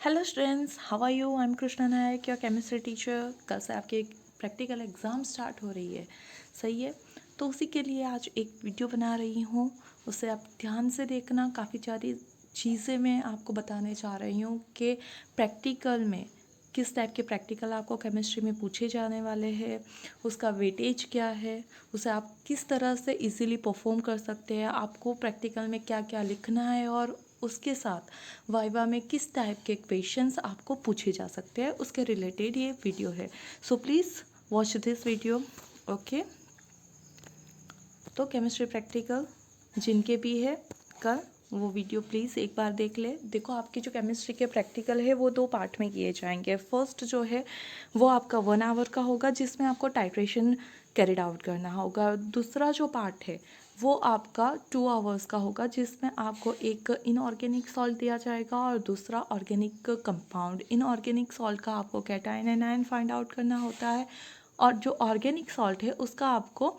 Hello students, how are you? I am Krishna Nayak, your chemistry teacher. कल से आपके practical exam start हो रही है, सही है? तो उसी के लिए आज एक वीडियो बना रही हूँ, उसे आप ध्यान से देखना। काफ़ी सारी चीज़ें मैं आपको बताने जा रही हूँ कि प्रैक्टिकल में किस टाइप के प्रैक्टिकल आपको केमिस्ट्री में पूछे जाने वाले हैं, उसका वेटेज क्या है, उसे आप किस तरह से इजीली परफॉर्म कर सकते हैं, आपको प्रैक्टिकल में क्या क्या लिखना है और उसके साथ वाइवा में किस टाइप के क्वेश्चंस आपको पूछे जा सकते हैं, उसके रिलेटेड ये वीडियो है। So please watch this video. Okay, तो केमिस्ट्री प्रैक्टिकल जिनके भी है कल, वो वीडियो प्लीज़ एक बार देख ले। देखो, आपकी जो केमिस्ट्री के प्रैक्टिकल है वो 2 पार्ट में किए जाएंगे। फर्स्ट जो है वो आपका 1 आवर का होगा, जिसमें आपको टाइट्रेशन कैरिड आउट करना होगा। दूसरा जो पार्ट है वो आपका 2 आवर्स का होगा, जिसमें आपको एक इनऑर्गेनिक सॉल्ट दिया जाएगा और दूसरा ऑर्गेनिक कंपाउंड। इनऑर्गेनिक सॉल्ट का आपको cation and ion find out करना होता है, और जो ऑर्गेनिक सॉल्ट है उसका आपको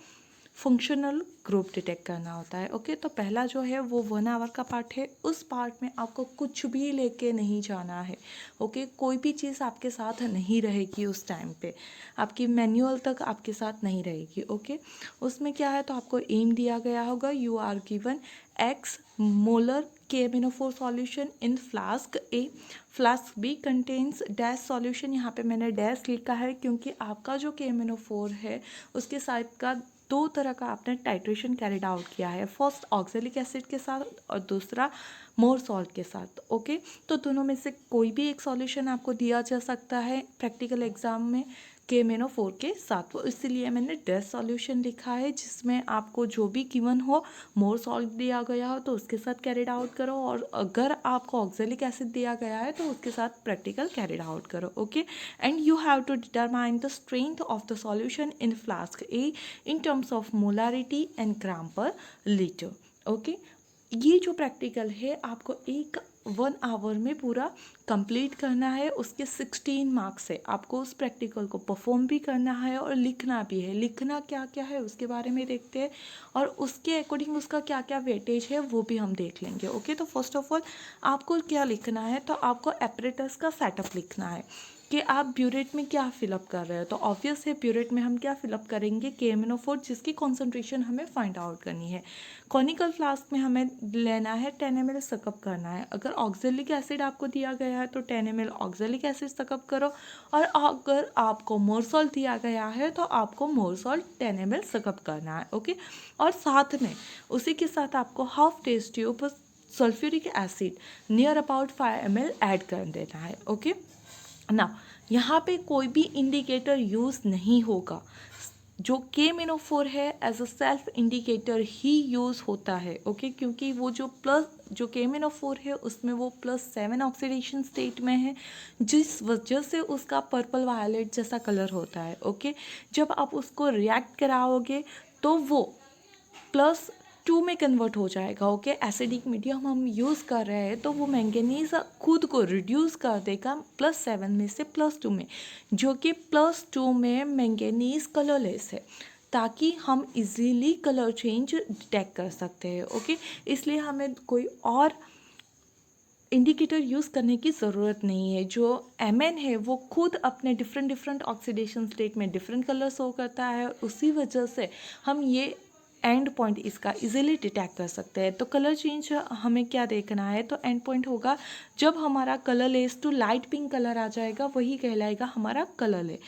फंक्शनल ग्रुप डिटेक्ट करना होता है। ओके, तो पहला जो है वो 1 आवर का पार्ट है। उस पार्ट में आपको कुछ भी लेके नहीं जाना है। ओके, कोई भी चीज़ आपके साथ नहीं रहेगी उस टाइम पे, आपकी मैनुअल तक आपके साथ नहीं रहेगी। ओके, उसमें क्या है, तो आपको एम दिया गया होगा, you are given x molar KMnO4 solution in flask A. Flask B contains dash solution. यहाँ पे मैंने डैश लिखा है क्योंकि आपका जो KMnO4 है उसके साथ का 2 तरह का आपने टाइट्रेशन कैरिड आउट किया है। फर्स्ट ऑक्जेलिक एसिड के साथ और दूसरा मोर सॉल्ट के साथ। ओके, तो दोनों में से कोई भी एक सॉल्यूशन आपको दिया जा सकता है प्रैक्टिकल एग्जाम में KMnO4 के साथ, वो इसीलिए मैंने डैश सॉल्यूशन लिखा है, जिसमें आपको जो भी गिवन हो, मोर सॉल्ट दिया गया हो तो उसके साथ कैरिड आउट करो, और अगर आपको ऑक्जेलिक एसिड दिया गया है तो उसके साथ प्रैक्टिकल कैरिड आउट करो। Okay, and you have to determine the strength of the solution in flask A in terms of molarity and gram per litre. Okay, ये जो प्रैक्टिकल है आपको 1 आवर में पूरा कंप्लीट करना है। उसके 16 मार्क्स है। आपको उस प्रैक्टिकल को परफॉर्म भी करना है और लिखना भी है। लिखना क्या क्या है उसके बारे में देखते हैं, और उसके अकॉर्डिंग उसका क्या क्या वेटेज है वो भी हम देख लेंगे। ओके, तो फर्स्ट ऑफ ऑल आपको क्या लिखना है, तो आपको एपरेटस का सेटअप लिखना है कि आप ब्यूरेट में क्या फिलअप कर रहे हो। तो ऑब्वियस है, ब्यूरेट में हम क्या फिलअप करेंगे, KMnO4, जिसकी कॉन्सेंट्रेशन हमें फाइंड आउट करनी है। कॉनिकल फ्लास्क में हमें लेना है 10 ml सकअप करना है। अगर ऑक्जेलिक एसिड आपको दिया गया है तो 10 ml ऑक्जेलिक एसिड सकअप करो, और अगर आपको मोर सॉल्ट दिया गया है तो आपको मोर सॉल्ट 10 ml सकअप करना है। ओके, और साथ में उसी के साथ आपको half test tube sulphuric acid near about 5 ml add कर देना है। ओके ना, यहाँ पे कोई भी इंडिकेटर यूज़ नहीं होगा। जो KMnO4 है एज अ सेल्फ इंडिकेटर ही यूज़ होता है। ओके, क्योंकि वो जो KMnO4 है उसमें वो +7 ऑक्सीडेशन स्टेट में है, जिस वजह से उसका पर्पल वायलेट जैसा कलर होता है। ओके, जब आप उसको रिएक्ट कराओगे तो वो +2 में कन्वर्ट हो जाएगा। ओके, एसिडिक मीडियम हम यूज़ कर रहे हैं तो वो मैंगनीज खुद को रिड्यूस कर देगा +7 में से +2 में, जो कि +2 में मैंगनीज कलरलेस है, ताकि हम इजीली कलर चेंज डिटेक्ट कर सकते हैं। ओके, इसलिए हमें कोई और इंडिकेटर यूज़ करने की ज़रूरत नहीं है। जो Mn है वो खुद अपने डिफरेंट ऑक्सीडेशन स्टेट में डिफरेंट कलर शो करता है, उसी वजह से हम ये एंड पॉइंट इसका इजीली डिटेक्ट कर सकते हैं। तो कलर चेंज हमें क्या देखना है, तो एंड पॉइंट होगा जब हमारा colourless to light pink colour आ जाएगा, वही कहलाएगा हमारा कलर ले,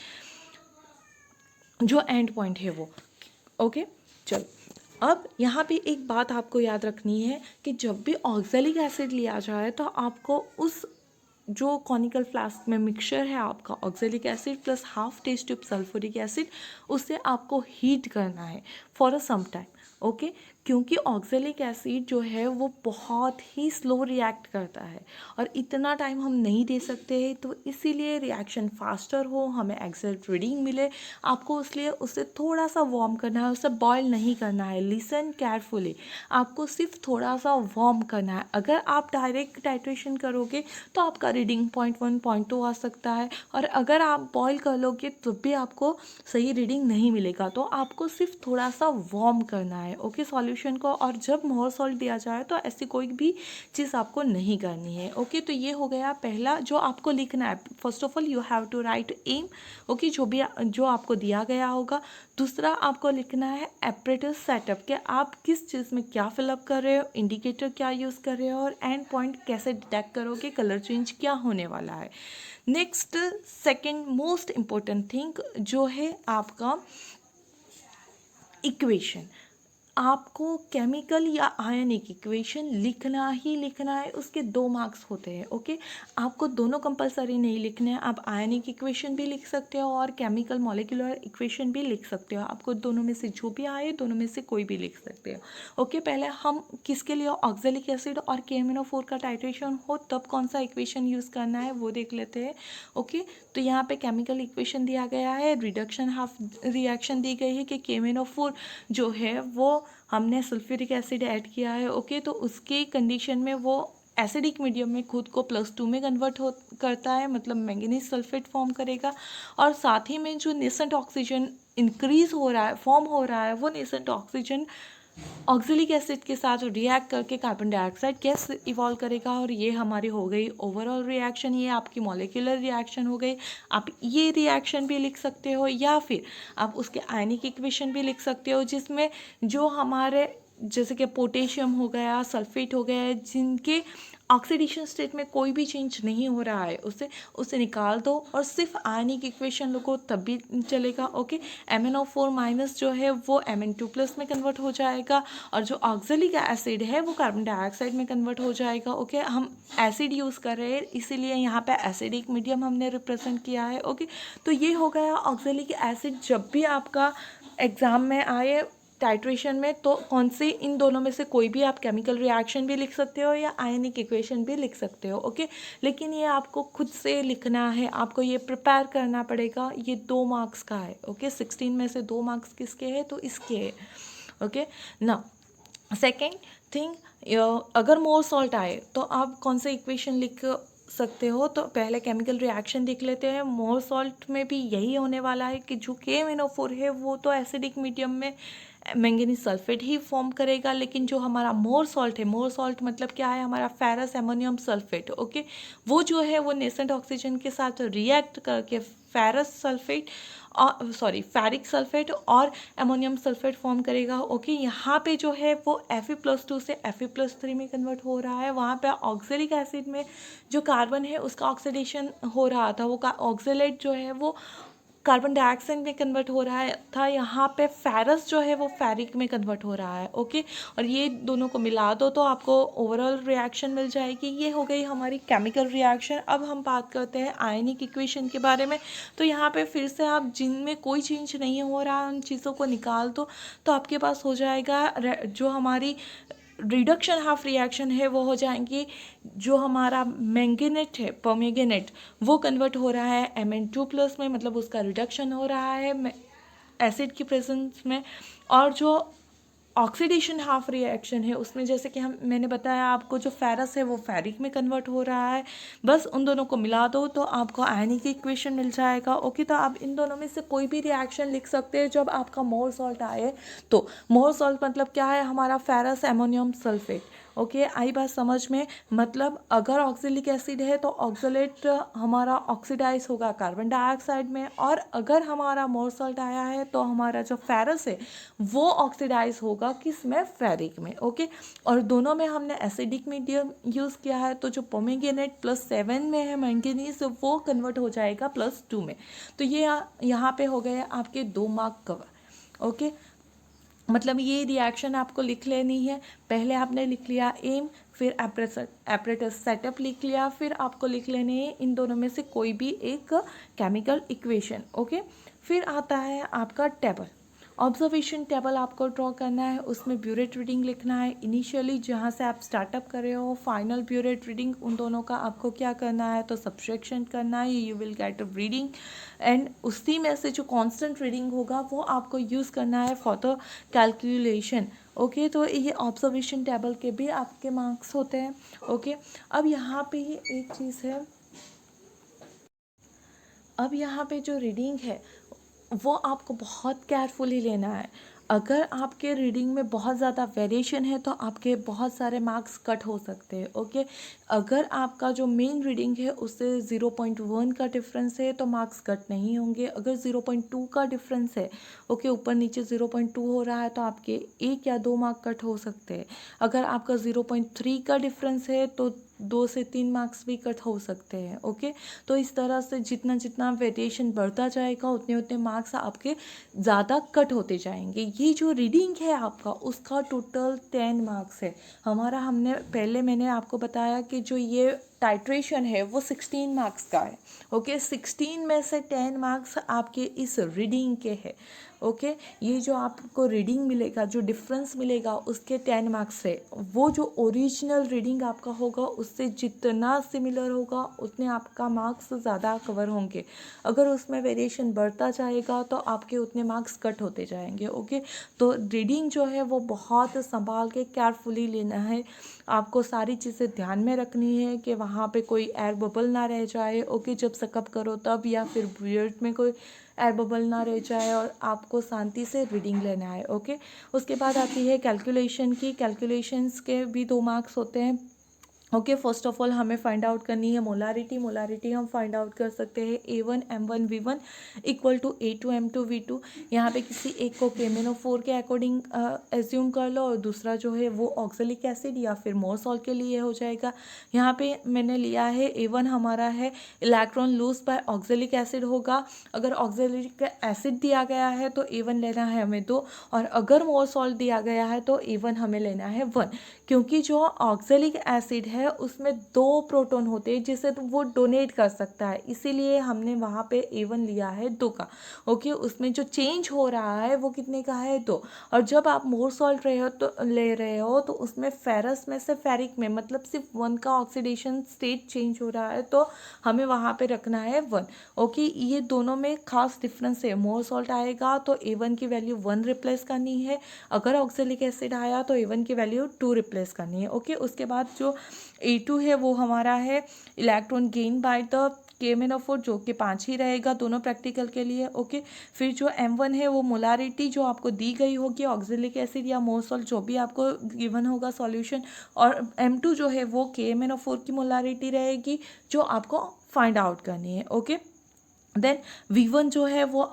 जो एंड पॉइंट है वो। ओके, चलो, अब यहाँ पे एक बात आपको याद रखनी है कि जब भी ऑक्जेलिक एसिड लिया जाए तो आपको उस जो कॉनिकल फ्लास्क में मिक्सचर है आपका oxalic acid plus half test tube sulphuric acid, उसे आपको हीट करना है for a some time. Okay, क्योंकि ऑक्जेलिक एसिड जो है वो बहुत ही स्लो रिएक्ट करता है और इतना टाइम हम नहीं दे सकते हैं, तो इसीलिए रिएक्शन फास्टर हो, हमें एग्जैक्ट रीडिंग मिले, आपको इसलिए उसे थोड़ा सा वार्म करना है, उसे बॉयल नहीं करना है। लिसन केयरफुली, आपको सिर्फ थोड़ा सा वार्म करना है। अगर आप डायरेक्ट टाइट्रेशन करोगे तो आपका रीडिंग 0.1 0.2 आ सकता है, और अगर आप बॉईल कर लोगे तो भी आपको सही रीडिंग नहीं मिलेगा। तो आपको सिर्फ थोड़ा सा वार्म करना है, ओके, सॉल्यूशन को। और जब मोर सॉल्ट दिया जाए तो ऐसी कोई भी चीज़ आपको नहीं करनी है, ओके। तो ये हो गया पहला जो आपको लिखना है। First of all you have to write M, okay, जो आपको दिया गया होगा। दूसरा आपको लिखना है एपरेटस सेटअप, कि आप किस चीज़ में क्या फिलअप कर रहे हो, इंडिकेटर क्या यूज़ कर रहे हो, और एंड पॉइंट कैसे डिटेक्ट करोगे, कलर चेंज क्या होने वाला है। Next second most important thing जो है आपका इक्वेशन। आपको केमिकल या आयनिक इक्वेशन लिखना ही लिखना है, उसके 2 मार्क्स होते हैं, ओके। आपको दोनों कंपलसरी नहीं लिखने हैं, आप आयनिक इक्वेशन भी लिख सकते हो और केमिकल मॉलिक्यूलर इक्वेशन भी लिख सकते हो। आपको दोनों में से जो भी आए, दोनों में से कोई भी लिख सकते हो, ओके। पहले हम किसके लिए ऑक्जेलिक एसिड और KMnO4 का टाइट्रेशन हो तब कौन सा इक्वेशन यूज़ करना है वो देख लेते हैं, ओके। तो यहाँ पे केमिकल इक्वेशन दिया गया है, रिडक्शन हाफ रिएक्शन दी गई है कि KMnO4 जो है वो हमने सल्फ्यूरिक एसिड ऐड किया है, ओके। तो उसकी कंडीशन में वो एसिडिक मीडियम में खुद को +2 में कन्वर्ट करता है, मतलब मैंगनीज सल्फेट फॉर्म करेगा। और साथ ही में जो नेसेंट ऑक्सीजन इंक्रीज हो रहा है, फॉर्म हो रहा है, वो नेसेंट ऑक्सीजन ऑक्जेलिक एसिड के साथ रिएक्ट करके कार्बन डाइऑक्साइड गैस इवॉल्व करेगा। और ये हमारी हो गई ओवरऑल रिएक्शन, ये आपकी मॉलिक्यूलर रिएक्शन हो गई। आप ये रिएक्शन भी लिख सकते हो, या फिर आप उसके आयनिक इक्वेशन भी लिख सकते हो, जिसमें जो हमारे जैसे कि पोटेशियम हो गया, सल्फेट हो गया, जिनके ऑक्सीडेशन स्टेट में कोई भी चेंज नहीं हो रहा है, उसे निकाल दो और सिर्फ आयनिक इक्वेशन लिखो तब भी चलेगा, ओके। MnO4 माइनस जो है वो Mn2+ में कन्वर्ट हो जाएगा, और जो ऑक्जेलिक एसिड है वो कार्बन डाइऑक्साइड में कन्वर्ट हो जाएगा, ओके। हम एसिड यूज़ कर रहे हैं इसीलिए यहाँ पे एसिडिक मीडियम हमने रिप्रेजेंट किया है, ओके। तो ये हो गया ऑक्जेलिक एसिड। जब भी आपका एग्ज़ाम में आए टाइट्रेशन में, तो कौन से इन दोनों में से कोई भी आप केमिकल रिएक्शन भी लिख सकते हो या आयनिक इक्वेशन भी लिख सकते हो, ओके। लेकिन ये आपको खुद से लिखना है, आपको ये प्रिपेयर करना पड़ेगा। ये 2 मार्क्स का है, ओके। 16 में से 2 मार्क्स किसके हैं, तो इसके है, ओके ना। सेकेंड थिंग, अगर मोर सॉल्ट आए तो आप कौन से इक्वेशन लिख सकते हो। तो पहले केमिकल रिएक्शन देख लेते हैं। मोर सॉल्ट में भी यही होने वाला है कि जो KMnO4 है वो तो एसिडिक मीडियम में मैंगनीज सल्फेट ही फॉर्म करेगा, लेकिन जो हमारा मोर सॉल्ट है, मोर सॉल्ट मतलब क्या है, हमारा फेरस एमोनियम सल्फेट, ओके। वो जो है वो नेसेंट ऑक्सीजन के साथ रिएक्ट करके फेरस सल्फेट फेरिक सल्फेट और एमोनियम सल्फेट फॉर्म करेगा, ओके। यहाँ पे जो है वो Fe+2 से Fe+3 में कन्वर्ट हो रहा है। वहाँ पे ऑक्जेलिक एसिड में जो कार्बन है उसका ऑक्सीडेशन हो रहा था, वो ऑक्जेलेट जो है वो कार्बन डाइऑक्साइड में कन्वर्ट हो रहा है था। यहाँ पे फेरस जो है वो फेरिक में कन्वर्ट हो रहा है, ओके। और ये दोनों को मिला दो तो आपको ओवरऑल रिएक्शन मिल जाएगी। ये हो गई हमारी केमिकल रिएक्शन। अब हम बात करते हैं आयनिक इक्वेशन के बारे में। तो यहाँ पे फिर से आप जिनमें कोई चेंज नहीं हो रहा उन चीज़ों को निकाल दो, तो आपके पास हो जाएगा जो हमारी रिडक्शन हाफ रिएक्शन है वो हो जाएंगी। जो हमारा मैंगनेट है, परमैंगनेट, वो कन्वर्ट हो रहा है Mn2+ में, मतलब उसका रिडक्शन हो रहा है एसिड की प्रेजेंस में। और जो ऑक्सीडेशन हाफ रिएक्शन है उसमें जैसे कि मैंने बताया आपको, जो फेरस है वो फेरिक में कन्वर्ट हो रहा है। बस उन दोनों को मिला दो तो आपको आयनिक इक्वेशन मिल जाएगा, ओके। तो आप इन दोनों में से कोई भी रिएक्शन लिख सकते हैं जब आपका मोर सॉल्ट आए। तो मोर सॉल्ट मतलब क्या है, हमारा फेरस एमोनियम सल्फेट, ओके। आई बात समझ में। मतलब अगर ऑक्जेलिक एसिड है तो ऑक्जेलेट हमारा ऑक्सीडाइज होगा कार्बन डाइऑक्साइड में, और अगर हमारा मोर सॉल्ट आया है तो हमारा जो फेरस है वो ऑक्सीडाइज होगा किस में, फेरिक में, ओके। और दोनों में हमने एसिडिक मीडियम यूज़ किया है, तो जो पोमेग्रेनेट +7 में है मैंगनीज, वो कन्वर्ट हो जाएगा +2 में। तो ये यहाँ पे हो गए आपके 2 मार्क कवर, ओके। मतलब ये रिएक्शन आपको लिख लेनी है। पहले आपने लिख लिया एम, फिर एपरेटस सेटअप लिख लिया, फिर आपको लिख लेने हैं इन दोनों में से कोई भी एक केमिकल इक्वेशन, ओके। फिर आता है आपका टेबल, ऑब्जर्वेशन टेबल आपको ड्रॉ करना है। उसमें ब्यूरेट रीडिंग लिखना है, इनिशियली जहाँ से आप स्टार्टअप कर रहे हो, फाइनल ब्यूरेट रीडिंग, उन दोनों का आपको क्या करना है, तो सब्सट्रैक्शन करना है, you will get a reading. And उसी में से जो कांस्टेंट रीडिंग होगा वो आपको यूज़ करना है फॉर द कैलकुलेशन, ओके। तो ये ऑब्जर्वेशन टेबल के भी आपके मार्क्स होते हैं, ओके। अब यहाँ पे ही एक चीज़ है, अब यहाँ पे जो रीडिंग है वो आपको बहुत केयरफुली लेना है। अगर आपके रीडिंग में बहुत ज़्यादा वेरिएशन है तो आपके बहुत सारे मार्क्स कट हो सकते हैं। ओके, अगर आपका जो मेन रीडिंग है उससे 0.1 का डिफरेंस है तो मार्क्स कट नहीं होंगे। अगर 0.2 का डिफरेंस है, ओके, ऊपर नीचे 0.2 हो रहा है तो आपके 1 या 2 मार्क कट हो सकते हैं। अगर आपका 0.3 का डिफरेंस है तो 2 से 3 मार्क्स भी कट हो सकते हैं। ओके, तो इस तरह से जितना जितना वेरिएशन बढ़ता जाएगा उतने उतने मार्क्स आपके ज़्यादा कट होते जाएंगे। ये जो रीडिंग है आपका उसका टोटल 10 मार्क्स है हमारा। मैंने आपको बताया कि जो ये टाइट्रेशन है वो 16 मार्क्स का है। ओके, 16 में से 10 मार्क्स आपके इस रीडिंग के हैं। ओके, ये जो आपको रीडिंग मिलेगा, जो डिफरेंस मिलेगा उसके 10 मार्क्स से, वो जो ओरिजिनल रीडिंग आपका होगा उससे जितना सिमिलर होगा उतने आपका मार्क्स ज़्यादा कवर होंगे। अगर उसमें वेरिएशन बढ़ता जाएगा तो आपके उतने मार्क्स कट होते जाएंगे। ओके, तो रीडिंग जो है वो बहुत संभाल के केयरफुली लेना है। आपको सारी चीज़ें ध्यान में रखनी है कि वहाँ पे कोई एयर बबल ना रह जाए। ओके, जब सकअप करो तब, या फिर बियर्ड में कोई एयर बबल ना रह जाए, और आपको शांति से रीडिंग लेना है। ओके, उसके बाद आती है कैलकुलेशन की। कैलकुलेशंस के भी 2 मार्क्स होते हैं। ओके, फर्स्ट ऑफ ऑल हमें फाइंड आउट करनी है मोलारिटी हम फाइंड आउट कर सकते हैं A1 M1 V1 equal to A2 M2 V2। यहाँ पे किसी एक को KMnO4 के अकॉर्डिंग एज्यूम कर लो, और दूसरा जो है वो ऑक्जेलिक एसिड या फिर मोरसॉल के लिए हो जाएगा। यहाँ पे मैंने लिया है A1 हमारा है electron lose by oxalic acid होगा। अगर ऑक्जेलिक एसिड दिया गया है तो A1 लेना है हमें 2, और अगर मोरसॉल दिया गया है तो A1 हमें लेना है 1, क्योंकि जो ऑक्जेलिक एसिड है उसमें 2 प्रोटॉन होते हैं जिसे तो वो डोनेट कर सकता है, इसीलिए हमने वहाँ पे A1 लिया है 2 का। ओके, उसमें जो चेंज हो रहा है वो कितने का है 2। और जब आप मोर सॉल्ट ले रहे हो तो उसमें फेरस में से फेरिक में, मतलब सिर्फ 1 का ऑक्सीडेशन स्टेट चेंज हो रहा है तो हमें वहाँ पे रखना है 1। ओके, ये दोनों में खास डिफरेंस है। मोर सॉल्ट आएगा तो A1 की वैल्यू 1 रिप्लेस करनी है, अगर ऑक्जेलिक एसिड आया तो A1 की वैल्यू 2 रिप्लेस करनी है। ओके, उसके बाद जो A2 है वो हमारा है electron gain by the KMnO4, जो कि 5 ही रहेगा दोनों प्रैक्टिकल के लिए। ओके, फिर जो M1 है वो मोलारिटी जो आपको दी गई होगी ऑक्जेलिक एसिड या मोरसॉल्ट जो भी आपको गिवन होगा सॉल्यूशन, और M2 जो है वो KMnO4 की मोलारिटी रहेगी जो आपको फाइंड आउट करनी है। ओके, देन V1 जो है वो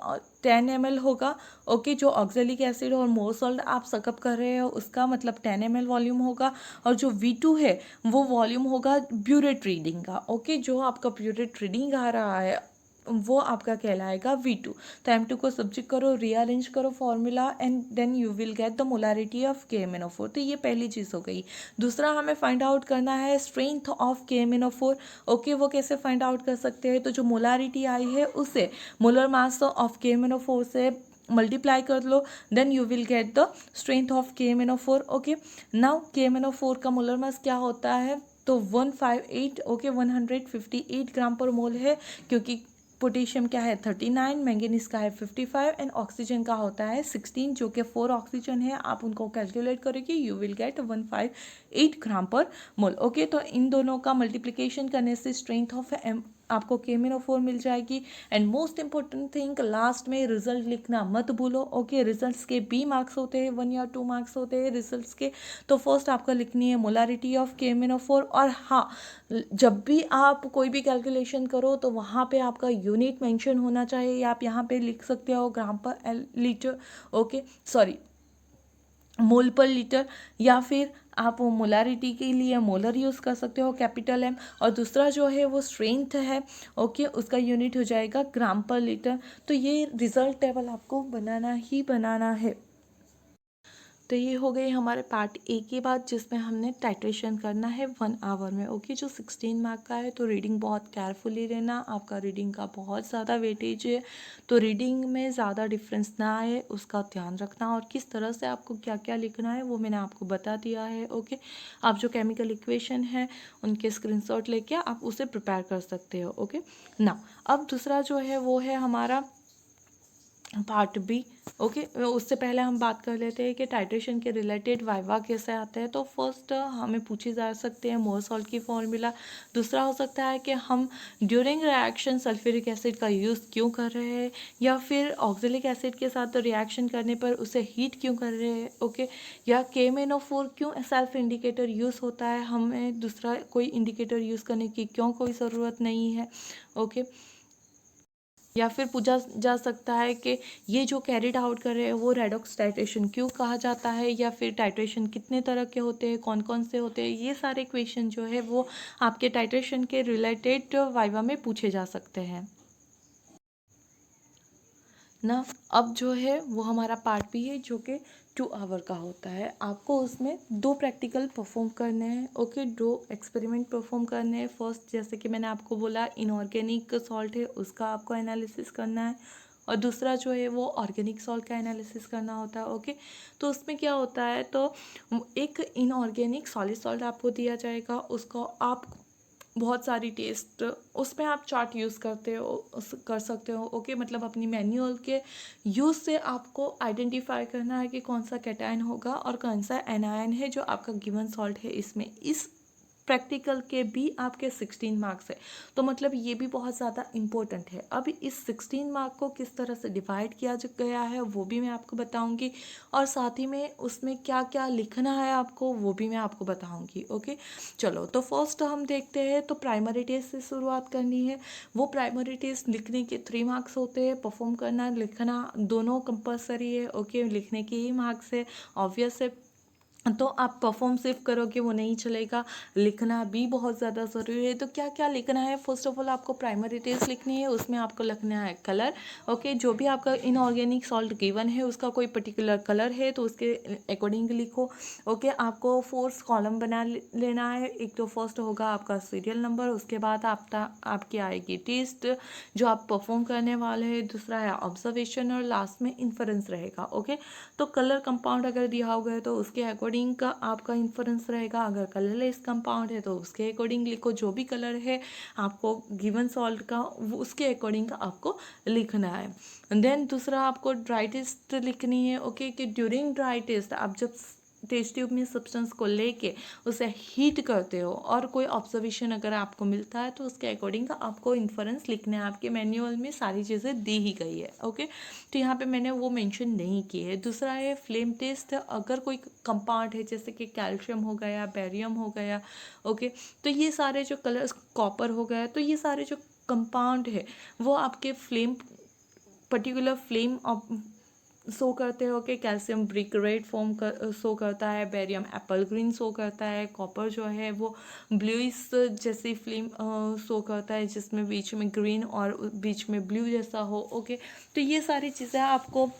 10 ml होगा। ओके, जो ऑक्जेलिक एसिड और मोरसॉल्ट आप सकअप कर रहे हो उसका मतलब 10 ml वॉल्यूम होगा, और जो V2 है वो वॉल्यूम होगा ब्यूरेट रीडिंग का। ओके, जो आपका ब्यूरेट रीडिंग आ रहा है वो आपका कहलाएगा V2। तो M2 को सब्जेक्ट करो, रीअरेंज करो formula, and then you will get the molarity of KMnO4। तो ये पहली चीज़ हो गई। दूसरा हमें फाइंड आउट करना है स्ट्रेंथ ऑफ KMnO4। ओके, वो कैसे फाइंड आउट कर सकते हैं, तो जो मोलारिटी आई है उसे मोलर मास ऑफ KMnO4 से मल्टीप्लाई कर लो, then you will get the strength of KMnO4। Okay, now KMnO4 का मोलर मास क्या होता है, तो 158, ओके, 158 ग्राम पर मोल है, क्योंकि पोटेशियम क्या है 39, मैंगनीज का है 55, एंड ऑक्सीजन का होता है 16, जो कि 4 ऑक्सीजन है। आप उनको कैलकुलेट करोगे, यू विल गेट 158 ग्राम पर मोल। ओके, तो इन दोनों का मल्टीप्लिकेशन करने से स्ट्रेंथ ऑफ आपको KMnO4 मिल जाएगी। And most important thing, last में रिजल्ट लिखना मत भूलो। ओके, रिजल्ट्स के B मार्क्स होते हैं, 1 या 2 मार्क्स होते हैं रिजल्ट्स के। तो फर्स्ट आपका लिखनी है मोलारिटी ऑफ KMnO4। और हाँ, जब भी आप कोई भी कैलकुलेशन करो तो वहाँ पे आपका यूनिट मेंशन होना चाहिए। आप यहाँ पे लिख सकते हो ग्राम पर लीटर, ओके, सॉरी, मोल पर लीटर, या फिर आप मोलारिटी के लिए मोलर यूज़ कर सकते हो कैपिटल M, और दूसरा जो है वो स्ट्रेंथ है। ओके, उसका यूनिट हो जाएगा ग्राम पर लीटर। तो ये रिजल्ट टेबल आपको बनाना ही बनाना है। तो ये हो गई हमारे पार्ट A की बात, जिसमें हमने टाइट्रेशन करना है 1 आवर में। ओके, जो 16 मार्क का है तो रीडिंग बहुत केयरफुली लेना। आपका रीडिंग का बहुत ज़्यादा वेटेज है, तो रीडिंग में ज़्यादा डिफरेंस ना आए उसका ध्यान रखना। और किस तरह से आपको क्या क्या लिखना है वो मैंने आपको बता दिया है। ओके, आप जो केमिकल इक्वेशन है उनके स्क्रीनशॉट लेके आप उसे प्रिपेयर कर सकते हो। ओके, ना अब दूसरा जो है वो है हमारा पार्ट बी। ओके, उससे पहले हम बात कर लेते हैं कि टाइट्रेशन के रिलेटेड वाइवा कैसे आते हैं। तो फर्स्ट हमें पूछी जा सकते हैं मोर सॉल्ट की फॉर्मूला। दूसरा हो सकता है कि हम ड्यूरिंग रिएक्शन सल्फ्यूरिक एसिड का यूज़ क्यों कर रहे हैं, या फिर ऑक्जेलिक एसिड के साथ रिएक्शन करने पर उसे हीट क्यों कर रहे हैं। ओके, या KMnO4 क्यों सेल्फ इंडिकेटर यूज़ होता है, हमें दूसरा कोई इंडिकेटर यूज़ करने की क्यों कोई ज़रूरत नहीं है। ओके, या फिर पूछा जा सकता है कि ये जो कैरिड आउट कर रहे हैं वो रेडॉक्स टाइट्रेशन क्यों कहा जाता है, या फिर टाइट्रेशन कितने तरह के होते हैं, कौन कौन से होते हैं। ये सारे क्वेश्चन जो है वो आपके टाइट्रेशन के रिलेटेड वाइवा में पूछे जा सकते हैं ना। अब जो है वो हमारा पार्ट भी है जो कि 2 आवर का होता है। आपको उसमें 2 प्रैक्टिकल परफॉर्म करने हैं। ओके, 2 एक्सपेरिमेंट परफॉर्म करने हैं। फर्स्ट, जैसे कि मैंने आपको बोला, इनऑर्गेनिक सॉल्ट है उसका आपको एनालिसिस करना है, और दूसरा जो है वो ऑर्गेनिक सॉल्ट का एनालिसिस करना होता है। ओके, तो उसमें क्या होता है, तो एक इनऑर्गेनिक सॉलिड सॉल्ट आपको दिया जाएगा, उसको आप बहुत सारी टेस्ट, उसमें आप चार्ट यूज़ करते हो, कर सकते हो। ओके, मतलब अपनी मैनुअल के यूज़ से आपको आइडेंटिफाई करना है कि कौन सा कैटायन होगा और कौन सा एनायन है जो आपका गिवन सॉल्ट है। इसमें इस प्रैक्टिकल के भी आपके 16 मार्क्स है, तो मतलब ये भी बहुत ज़्यादा इम्पोर्टेंट है। अब इस 16 मार्क को किस तरह से डिवाइड किया गया है वो भी मैं आपको बताऊंगी, और साथ ही में उसमें क्या क्या लिखना है आपको वो भी मैं आपको बताऊंगी। ओके, चलो, तो फर्स्ट हम देखते हैं। तो प्राइमरी टेस्ट से शुरुआत करनी है। वो प्राइमरी टेस्ट लिखने के 3 मार्क्स होते हैं, परफॉर्म करना लिखना दोनों कंपलसरी है। ओके, लिखने के ही मार्क्स है, ऑब्वियस है। तो आप परफॉर्म सिर्फ करोगे वो नहीं चलेगा, लिखना भी बहुत ज़्यादा ज़रूरी है। तो क्या क्या लिखना है, फर्स्ट ऑफ ऑल आपको प्राइमरी टेस्ट लिखनी है, उसमें आपको लिखना है कलर। ओके, जो भी आपका इनऑर्गेनिक सॉल्ट गिवन है उसका कोई पर्टिकुलर कलर है तो उसके अकॉर्डिंग लिखो। ओके, आपको 4 कॉलम बना लेना है। एक तो फर्स्ट होगा आपका सीरियल नंबर, उसके बाद आपकी आएगी टेस्ट जो आप परफॉर्म करने वाले हैं, दूसरा है ऑब्जर्वेशन, और लास्ट में इन्फरेंस रहेगा। ओके, तो कलर कंपाउंड अगर दिया हुआ है तो उसके अकॉर्डिंग का आपका इन्फ्लुएंस रहेगा। अगर कलरलेस कंपाउंड है तो उसके अकॉर्डिंग लिखो, जो भी कलर है आपको गिवन सॉल्ट का वो उसके अकॉर्डिंग आपको लिखना है। देन दूसरा आपको ड्राई टेस्ट लिखनी है। ओके, कि ड्यूरिंग ड्राई टेस्ट आप जब टेस्ट ट्यूब में सब्सटेंस को लेके उसे हीट करते हो और कोई ऑब्जर्वेशन अगर आपको मिलता है तो उसके अकॉर्डिंग आपको इन्फरेंस लिखना है। आपके मैनुअल में सारी चीज़ें दी ही गई है। ओके, तो यहाँ पे मैंने वो मेंशन नहीं की है। दूसरा है फ्लेम टेस्ट। अगर कोई कंपाउंड है जैसे कि कैल्शियम हो गया, बेरियम हो गया, ओके, तो ये सारे जो कलर्स, कॉपर हो गया, तो ये सारे जो कंपाउंड है वो आपके फ्लेम, पर्टिकुलर फ्लेम शो करते हो कि कैल्शियम ब्रिक रेड फॉर्म कर शो करता है, बेरियम एप्पल ग्रीन शो करता है, कॉपर जो है वो ब्लूइश जैसी फ्लेम शो करता है जिसमें बीच में ग्रीन और बीच में ब्लू जैसा हो। ओके, तो ये सारी चीज़ें आपको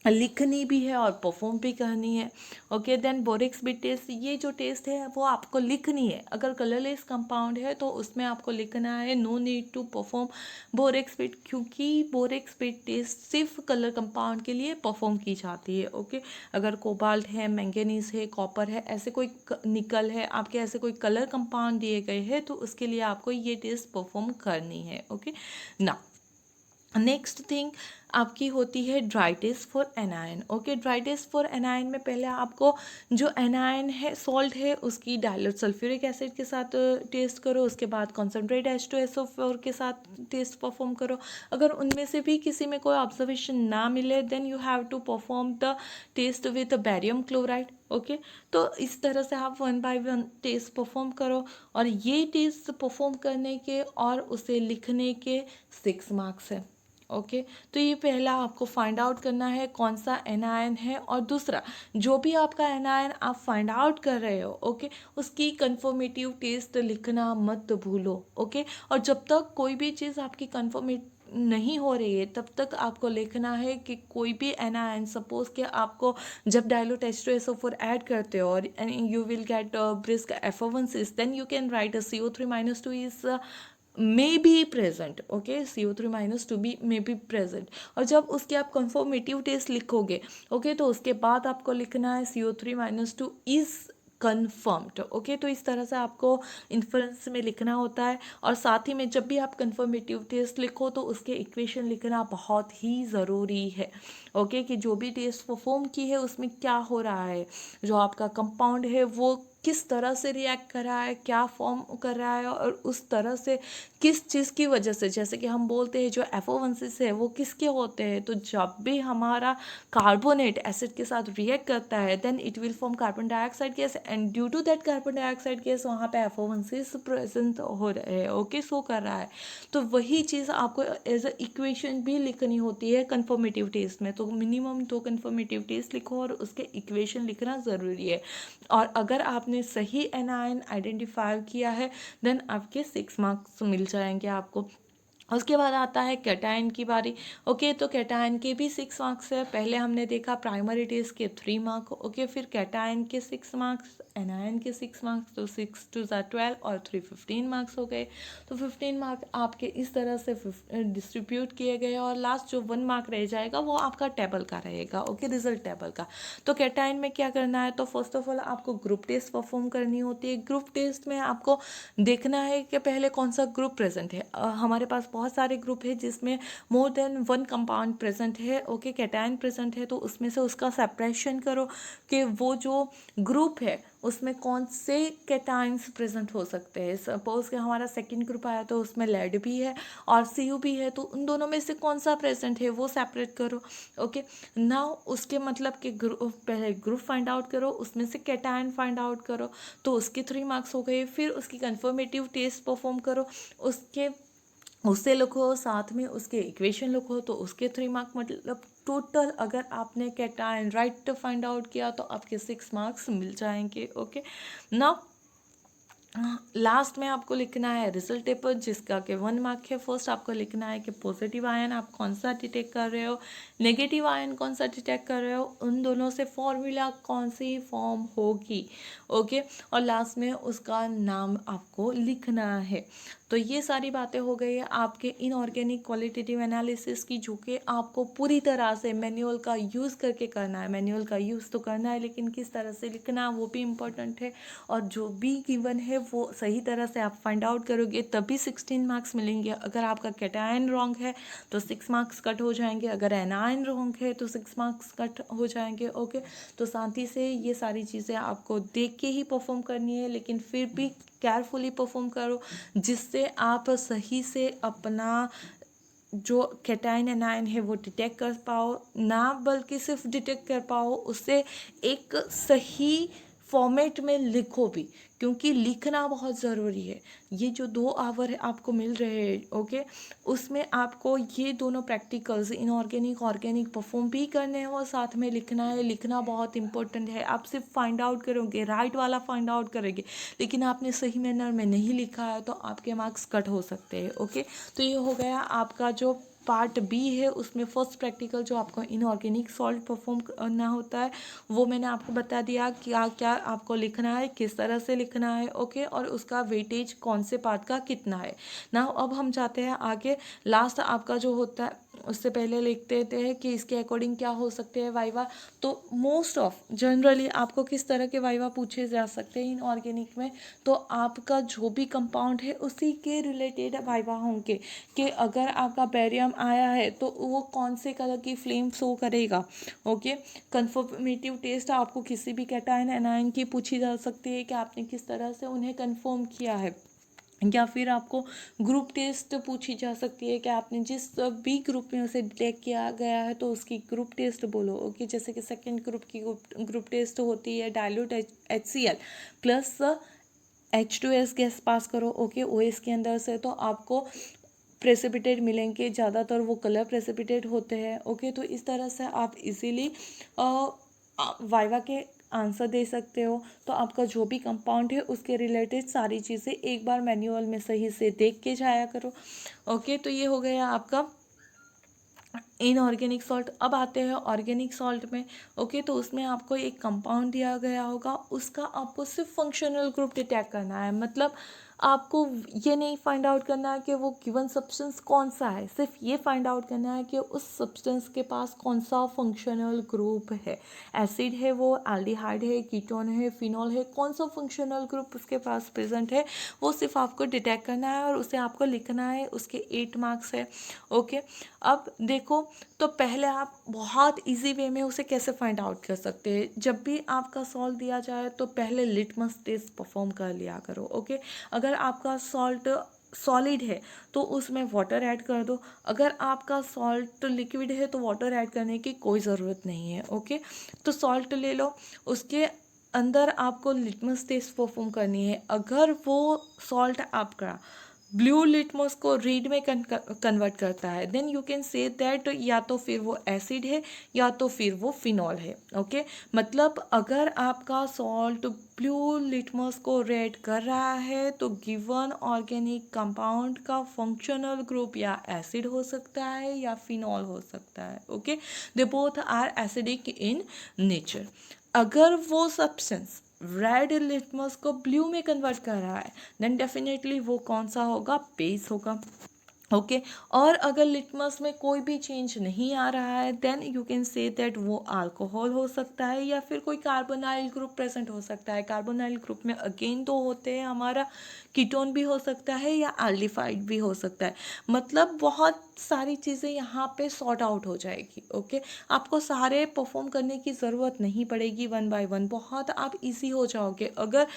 लिखनी भी है और परफॉर्म भी करनी है। Okay, then borax bead test, ये जो टेस्ट है वो आपको लिखनी है। अगर कलरलेस कंपाउंड है तो उसमें आपको लिखना है no need to perform borax bead, क्योंकि बोरेक्स बिट टेस्ट सिर्फ कलर कंपाउंड के लिए परफॉर्म की जाती है। ओके, अगर कोबाल्ट है, मैंगनीज है, कॉपर है, ऐसे कोई निकल है, आपके ऐसे कोई कलर कंपाउंड दिए गए हैं तो उसके लिए आपको ये टेस्ट परफॉर्म करनी है। ओके ना, नेक्स्ट थिंग आपकी होती है dry test for anion. Okay, dry test for anion में पहले आपको जो एनायन है, सॉल्ट है, उसकी डाइल्यूट सल्फ्यूरिक एसिड के साथ टेस्ट करो, उसके बाद कॉन्सेंट्रेट H2SO4 के साथ टेस्ट परफॉर्म करो। अगर उनमें से भी किसी में कोई ऑब्जर्वेशन ना मिले then you have to perform the test with barium chloride. Okay, तो इस तरह से आप 1 बाय 1 टेस्ट परफॉर्म करो, और ये टेस्ट परफॉर्म करने के और उसे लिखने के 6 मार्क्स है। ओके, तो ये पहला आपको फाइंड आउट करना है कौन सा एनायन है, और दूसरा जो भी आपका एनायन आप फाइंड आउट कर रहे हो, ओके, उसकी कंफर्मेटिव टेस्ट लिखना मत भूलो। ओके, और जब तक कोई भी चीज़ आपकी कंफर्मेट नहीं हो रही है तब तक आपको लिखना है कि कोई भी एनायन, सपोज कि आपको जब डाइल्यूट H2SO4 ऐड करते हो और you will get brisk F1 then you can write CO3-2 is may be present। Okay, CO3-2 भी may be present, और जब उसके आप कंफर्मेटिव टेस्ट लिखोगे, ओके, तो उसके बाद आपको लिखना है CO3-2 इज कन्फर्म्ड। ओके, तो इस तरह से आपको इन्फ्रेंस में लिखना होता है। और साथ ही में जब भी आप कन्फर्मेटिव टेस्ट लिखो तो उसके इक्वेशन लिखना बहुत ही ज़रूरी है। ओके, कि जो भी टेस्ट परफॉर्म की है उसमें क्या हो रहा है, जो आपका कंपाउंड है वो किस तरह से रिएक्ट कर रहा है, क्या फॉर्म कर रहा है, और उस तरह से किस चीज़ की वजह से, जैसे कि हम बोलते हैं जो FO1 है वो किसके होते हैं, तो जब भी हमारा कार्बोनेट एसिड के साथ रिएक्ट करता है then it will form carbon dioxide gas, and due to that carbon dioxide gas वहाँ पे FO1 प्रेजेंट हो रहे हैं। ओके, शो कर रहा है। तो वही चीज़ आपको एज अ इक्वेशन भी लिखनी होती है कन्फर्मेटिव टेस्ट में। तो मिनिमम 2 कन्फर्मेटिव टेस्ट लिखो और उसके इक्वेशन लिखना ज़रूरी है। और अगर आपने सही एनायन आइडेंटिफाई किया है देन आपके 6 मार्क्स मिल जाएंगे आपको। उसके बाद आता है कैटायन की बारी। ओके, तो कैटायन के भी 6 मार्क्स है। पहले हमने देखा प्राइमरी टेस्ट के 3 मार्क। ओके, फिर कैटायन के 6 मार्क्स, एनायन के 6 मार्क्स, तो 6 2 12 और 3 15 मार्क्स हो गए। तो 15 मार्क आपके इस तरह से डिस्ट्रीब्यूट किए गए और लास्ट जो 1 मार्क रह जाएगा वो आपका टेबल का रहेगा। ओके, रिजल्ट टेबल का। तो कैटायन में क्या करना है, तो फर्स्ट ऑफ ऑल आपको ग्रुप टेस्ट परफॉर्म करनी होती है। ग्रुप टेस्ट में आपको देखना है कि पहले कौन सा ग्रुप प्रेजेंट है। हमारे पास बहुत सारे ग्रुप है जिसमें मोर देन 1 कंपाउंड प्रेजेंट है। ओके, कैटायन प्रेजेंट है तो उसमें से उसका सेपरेशन करो कि वो जो ग्रुप है उसमें कौन से कैटायंस प्रेजेंट हो सकते हैं। सपोज कि हमारा सेकंड ग्रुप आया तो उसमें लेड भी है और Cu भी है, तो उन दोनों में से कौन सा प्रेजेंट है वो सेपरेट करो। ओके, नाउ उसके मतलब कि ग्रुप, पहले ग्रुप फाइंड आउट करो, उसमें से कैटायन फाइंड आउट करो, तो उसके 3 मार्क्स हो गए। फिर उसकी कन्फर्मेटिव टेस्ट परफॉर्म करो, उससे लिखो, साथ में उसके इक्वेशन लिखो, तो उसके 3 मार्क। मतलब टोटल अगर आपने कैटायन राइट फाइंड आउट किया तो आपके 6 मार्क्स मिल जाएंगे। ओके, नाउ लास्ट में आपको लिखना है रिजल्ट पेपर जिसका कि 1 मार्क है। फर्स्ट आपको लिखना है कि पॉजिटिव आयन आप कौन सा डिटेक्ट कर रहे हो, नेगेटिव आयन कौन सा डिटेक्ट कर रहे हो, उन दोनों से फॉर्मूला कौन सी फॉर्म होगी। ओके, और लास्ट में उसका नाम आपको लिखना है। तो ये सारी बातें हो गई है आपके इनऑर्गेनिक क्वालिटेटिव एनालिसिस की, जो कि आपको पूरी तरह से मैनुअल का यूज़ करके करना है। मैनुअल का यूज़ तो करना है लेकिन किस तरह से लिखना वो भी इम्पोर्टेंट है। और जो भी गिवन है वो सही तरह से आप फाइंड आउट करोगे तभी 16 मार्क्स मिलेंगे। अगर आपका कैटायन रॉन्ग है तो 6 मार्क्स कट हो जाएंगे, अगर एनायन रॉन्ग है तो 6 मार्क्स कट हो जाएंगे। ओके, तो साथ ही से ये सारी चीज़ें आपको देख के ही परफॉर्म करनी है, लेकिन फिर भी केयरफुली परफॉर्म करो जिससे आप सही से अपना जो कैटायन एनायन है वो डिटेक्ट कर पाओ, ना बल्कि सिर्फ डिटेक्ट कर पाओ, उससे एक सही फॉर्मेट में लिखो भी, क्योंकि लिखना बहुत ज़रूरी है। ये जो 2 आवर आपको मिल रहे हैं, ओके, उसमें आपको ये दोनों प्रैक्टिकल्स इनऑर्गेनिक ऑर्गेनिक परफॉर्म भी करने हैं और साथ में लिखना है। लिखना बहुत इंपॉर्टेंट है। आप सिर्फ फाइंड आउट करोगे, राइट वाला फाइंड आउट करोगे, लेकिन आपने सही मैनर में नहीं लिखा है तो आपके मार्क्स कट हो सकते हैं। ओके, तो ये हो गया आपका जो पार्ट बी है, उसमें फर्स्ट प्रैक्टिकल जो आपको इनऑर्गेनिक सॉल्ट परफॉर्म करना होता है वो मैंने आपको बता दिया क्या क्या आपको लिखना है, किस तरह से लिखना है। ओके, और उसका वेटेज कौन से पार्ट का कितना है ना। अब हम जाते हैं आगे। लास्ट आपका जो होता है उससे पहले लिखते हैं कि इसके अकॉर्डिंग क्या हो सकते हैं वाइवा। तो मोस्ट ऑफ जनरली आपको किस तरह के वाइवा पूछे जा सकते हैं इनऑर्गेनिक में, तो आपका जो भी कंपाउंड है उसी के रिलेटेड वाइवा होंगे कि अगर आपका बेरियम आया है तो वो कौन से कलर की फ्लेम शो करेगा। ओके, कन्फर्मेटिव टेस्ट आपको किसी भी कैटायन एनायन की पूछी जा सकती है कि आपने किस तरह से उन्हें कन्फर्म किया है, या फिर आपको ग्रुप टेस्ट पूछी जा सकती है कि आपने जिस भी ग्रुप में उसे डिटेक्ट किया गया है तो उसकी ग्रुप टेस्ट बोलो। ओके, जैसे कि सेकंड ग्रुप की ग्रुप टेस्ट होती है dilute HCl plus H2S gas pass करो। ओके, OS के अंदर से तो आपको प्रेसिपिटेट मिलेंगे, ज़्यादातर वो कलर प्रेसिपिटेट होते हैं। ओके, तो इस तरह से आप इजीली वाइवा के आंसर दे सकते हो। तो आपका जो भी कंपाउंड है उसके रिलेटेड सारी चीज़ें एक बार मैनुअल में सही से देख के जाया करो। ओके, तो ये हो गया आपका इनऑर्गेनिक सॉल्ट। अब आते हैं ऑर्गेनिक सॉल्ट में। ओके, तो उसमें आपको एक कंपाउंड दिया गया होगा, उसका आपको सिर्फ फंक्शनल ग्रुप डिटेक्ट करना है। मतलब आपको ये नहीं फाइंड आउट करना है कि वो गिवन सब्सटेंस कौन सा है, सिर्फ ये फाइंड आउट करना है कि उस सब्सटेंस के पास कौन सा फंक्शनल ग्रुप है, एसिड है वो, एल्डिहाइड है, कीटोन है, फिनॉल है, कौन सा फंक्शनल ग्रुप उसके पास प्रेजेंट है वो सिर्फ आपको डिटेक्ट करना है और उसे आपको लिखना है। उसके 8 मार्क्स है। ओके, अब देखो, तो पहले आप बहुत इजी वे में उसे कैसे फाइंड आउट कर सकते हैं। जब भी आपका सॉल्ट दिया जाए तो पहले लिटमस टेस्ट परफॉर्म कर लिया करो। ओके, अगर आपका सॉल्ट सॉलिड है तो उसमें वाटर ऐड कर दो, अगर आपका सॉल्ट लिक्विड है तो वाटर ऐड करने की कोई ज़रूरत नहीं है। ओके, तो सॉल्ट ले लो, उसके अंदर आपको लिटमस टेस्ट परफॉर्म करनी है। अगर वो सॉल्ट आपका ब्लू लिटमस को रेड में कन्वर्ट करता है, then you can say that या तो फिर वो एसिड है या तो फिर वो फिनॉल है। ओके, मतलब अगर आपका सॉल्ट ब्लू लिटमस को रेड कर रहा है तो गिवन ऑर्गेनिक कंपाउंड का फंक्शनल ग्रुप या एसिड हो सकता है या फिनॉल हो सकता है। Okay, they both are acidic in nature. अगर वो सब्सटेंस रेड लिटमस को ब्लू में कन्वर्ट कर रहा है देन डेफिनेटली वो कौन सा होगा, बेस होगा। ओके, और अगर लिटमस में कोई भी चेंज नहीं आ रहा है then you can say that वो अल्कोहल हो सकता है या फिर कोई कार्बोनाइल ग्रुप प्रेजेंट हो सकता है। कार्बोनाइल ग्रुप में अगेन दो होते हैं, हमारा कीटोन भी हो सकता है या एल्डिहाइड भी हो सकता है। मतलब बहुत सारी चीज़ें यहाँ पे सॉर्ट आउट हो जाएगी। ओके, आपको सारे परफॉर्म करने की ज़रूरत नहीं पड़ेगी, वन बाय वन बहुत आप इजी हो जाओगे। अगर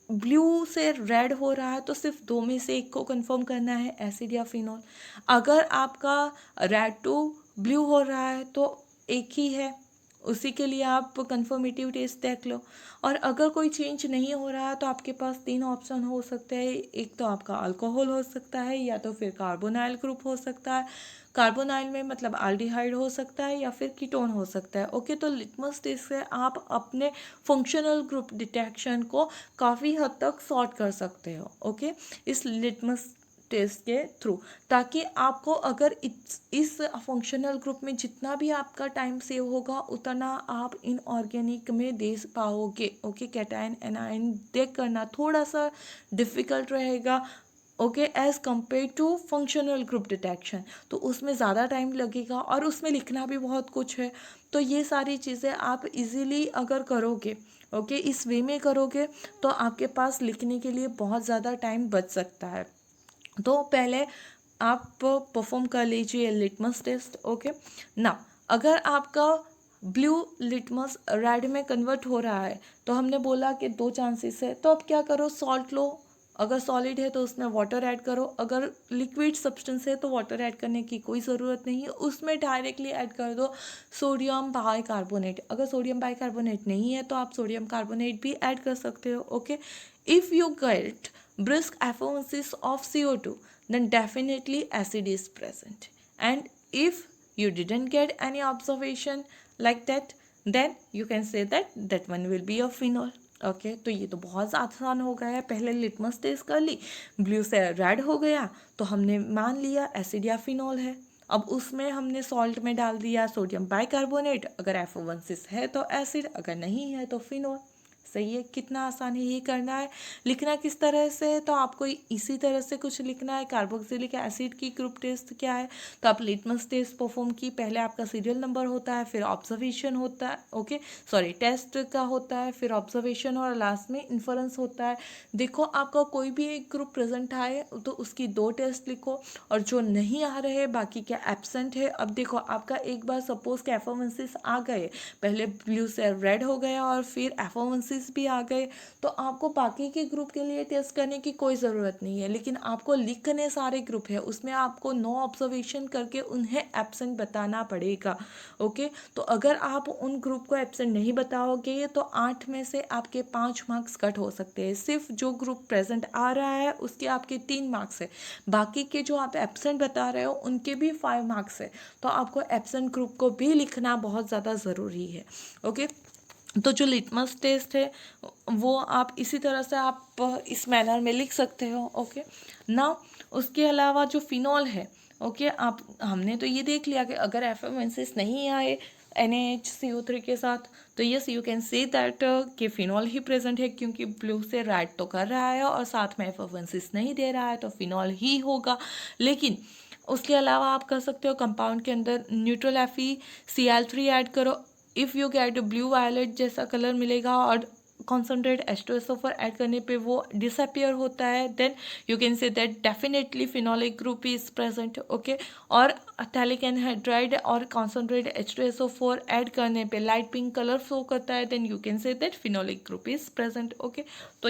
ब्लू से रेड हो रहा है तो सिर्फ दो में से एक को कंफर्म करना है, एसिड या फिनॉल। अगर आपका रेड टू ब्लू हो रहा है तो एक ही है, उसी के लिए आप कंफर्मेटिव टेस्ट देख लो। और अगर कोई चेंज नहीं हो रहा है तो आपके पास 3 ऑप्शन हो सकते हैं, एक तो आपका अल्कोहल हो सकता है या तो फिर कार्बोनाइल ग्रुप हो सकता है। कार्बोनाइल में मतलब एल्डिहाइड हो सकता है या फिर कीटोन हो सकता है। ओके, तो लिटमस टेस्ट से आप अपने फंक्शनल ग्रुप डिटेक्शन को काफ़ी हद तक सॉर्ट कर सकते हो। ओके, इस लिटमस टेस्ट के थ्रू, ताकि आपको अगर इस फंक्शनल ग्रुप में जितना भी आपका टाइम सेव होगा उतना आप इनऑर्गेनिक में दे पाओगे। ओके, कैटायन एनायन देख करना थोड़ा सा डिफ़िकल्ट रहेगा। Okay, as compare to functional group detection, तो उसमें ज़्यादा टाइम लगेगा और उसमें लिखना भी बहुत कुछ है। तो ये सारी चीज़ें आप इजीली अगर करोगे, ओके, इस वे में करोगे तो आपके पास लिखने के लिए बहुत ज़्यादा टाइम बच सकता है। तो पहले आप परफॉर्म कर लीजिए लिटमस टेस्ट। ओके, ना अगर आपका ब्लू लिटमस रेड में कन्वर्ट हो रहा है तो हमने बोला कि 2 चांसेस है, तो अब क्या करो, सॉल्ट लो। अगर सॉलिड है तो उसमें वाटर ऐड करो, अगर लिक्विड सब्सटेंस है तो वाटर ऐड करने की कोई ज़रूरत नहीं है, उसमें डायरेक्टली ऐड कर दो सोडियम बाइकार्बोनेट। अगर सोडियम बाइकार्बोनेट नहीं है तो आप सोडियम कार्बोनेट भी ऐड कर सकते हो। Okay, if you gate brisk affordances of CO2 then definitely acid is present, and if you didn't get any observation like that then you can say that that one will be a phenol. Okay, तो ये तो बहुत आसान हो गया है। पहले litmus test कर ली, ब्लू से रेड हो गया तो हमने मान लिया एसिड या फिनॉल है। अब उसमें हमने सॉल्ट में डाल दिया सोडियम बाइकार्बोनेट, अगर F1 है तो एसिड, अगर नहीं है तो फिनॉल। सही है, कितना आसान है ये करना है। लिखना किस तरह से है, तो आपको इसी तरह से कुछ लिखना है। कार्बोक्सिलिक एसिड की ग्रुप टेस्ट क्या है, तो आप लिटमस टेस्ट परफॉर्म की, पहले आपका सीरियल नंबर होता है, फिर ऑब्जर्वेशन होता है। ओके, सॉरी, टेस्ट का होता है, फिर ऑब्जर्वेशन और लास्ट में इन्फरेंस होता है। देखो, आपका कोई भी एक ग्रुप प्रेजेंट आए तो उसकी 2 टेस्ट लिखो, और जो नहीं आ रहे बाकी क्या एब्सेंट है। अब देखो, आपका एक बार सपोज के F1 आ गए, पहले ब्लू से रेड हो गया और फिर F1 भी आ गए, तो आपको बाकी के ग्रुप के लिए टेस्ट करने की कोई ज़रूरत नहीं है, लेकिन आपको लिखने सारे ग्रुप है, उसमें आपको 9 ऑब्जर्वेशन करके उन्हें एब्सेंट बताना पड़ेगा। ओके, तो अगर आप उन ग्रुप को एब्सेंट नहीं बताओगे तो 8 में से आपके 5 मार्क्स कट हो सकते हैं। सिर्फ जो ग्रुप प्रेजेंट आ रहा है उसके आपके 3 मार्क्स है, बाकी के जो आप एब्सेंट बता रहे हो उनके भी 5 मार्क्स है। तो आपको एब्सेंट ग्रुप को भी लिखना बहुत ज़्यादा ज़रूरी है। ओके, तो जो लिटमस टेस्ट है वो आप इसी तरह से आप इस मैनर में लिख सकते हो। ओके, ना उसके अलावा जो फिनॉल है, ओके, आप हमने तो ये देख लिया कि अगर F1 नहीं आए, NaHCO3 के साथ। तो yes you can say that कि फिनॉल ही प्रेजेंट है, क्योंकि ब्लू से रेड तो कर रहा है और साथ में F1 नहीं दे रहा है, तो फिनॉल ही होगा। लेकिन उसके अलावा आप कर सकते हो कंपाउंड के अंदर न्यूट्रल FeCl3 ऐड करो। If you get blue violet जैसा कलर मिलेगा और कॉन्सेंट्रेट H2SO4 ऐड करने पे वो डिसअपियर होता है, then you can say that definitely phenolic group is present. Okay, और थैलिक एनहाइड्राइड और कॉन्सेंट्रेट H2SO4 ऐड करने पे लाइट पिंक कलर शो करता है, then you can say that phenolic group is present. Okay, तो